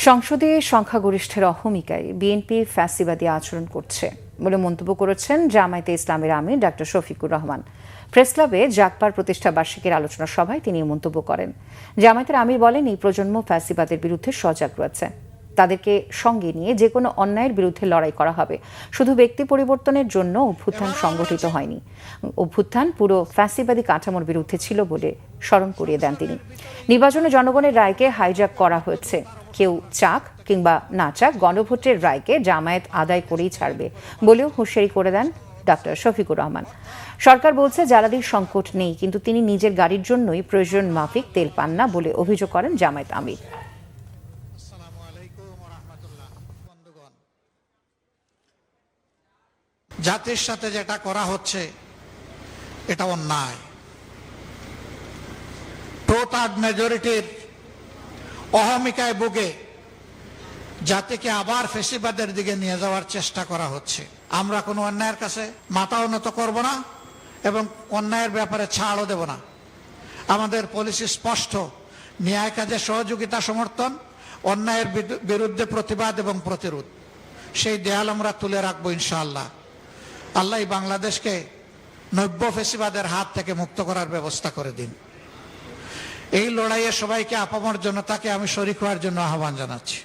সংসদে সংখ্যাগরিষ্ঠের অহমিকায় বিএনপি ফ্যাসিবাদী আচরণ করছে বলে মন্তব্য করেছেন জামায়াতে ইসলামের আমির ডক্টর শফিকুর রহমান। প্রেসক্লাবে জাগপার প্রতিষ্ঠা বার্ষিকীর আলোচনা সভায় তিনি মন্তব্য করেন। জামায়াতের আমির বলেন, এই প্রজন্ম ফ্যাসিবাদের বিরুদ্ধে সজাগ রয়েছে, তাদেরকে সঙ্গে নিয়ে যে কোনো অন্যায়ের বিরুদ্ধে লড়াই করা হবে। শুধু ব্যক্তি পরিবর্তনের জন্য অভ্যুত্থান সংগঠিত হয়নি, অভ্যুত্থান পুরো ফ্যাসিবাদী কাঠামোর বিরুদ্ধে ছিল বলে স্মরণ করিয়ে দেন তিনি। নির্বাচনে জনগণের রায়কে হাইজ্যাক করা হয়েছে, কেউ চাক কিংবা না চাক গণভোটের রায়কে জামায়াত আদায় করেই ছাড়বে বলেও হুঁশিয়ারি করে দেন ডক্টর শফিকুর রহমান। সরকার বলছে জ্বালানির সংকট নেই, কিন্তু তিনি নিজের গাড়ির জন্যই প্রয়োজন মাফিক তেল পান না বলে অভিযোগ করেন জামায়াত আমির। জাতির সাথে যেটা করা হচ্ছে এটা অন্যায়। টোটাল মেজরিটির অহমিকায় ভুগে জাতিকে আবার ফেসিবাদের দিকে নিয়ে যাওয়ার চেষ্টা করা হচ্ছে। আমরা কোনো অন্যায়ের কাছে মাথা উন্নত করব না এবং অন্যায়ের ব্যাপারে ছাড়ও দেব না। আমাদের পলিসি স্পষ্ট, ন্যায় কাজে সহযোগিতা সমর্থন, অন্যায়ের বিরুদ্ধে প্রতিবাদ এবং প্রতিরোধ। সেই দেয়াল আমরা তুলে রাখবো ইনশাআল্লাহ। আল্লাহ বাংলাদেশকে নব্য ফেসিবাদের হাত থেকে মুক্ত করার ব্যবস্থা করে দিন। এই লড়াইয়ে সবাইকে আপামর জনতাকে আমি শরীক হওয়ার জন্য আহ্বান জানাচ্ছি।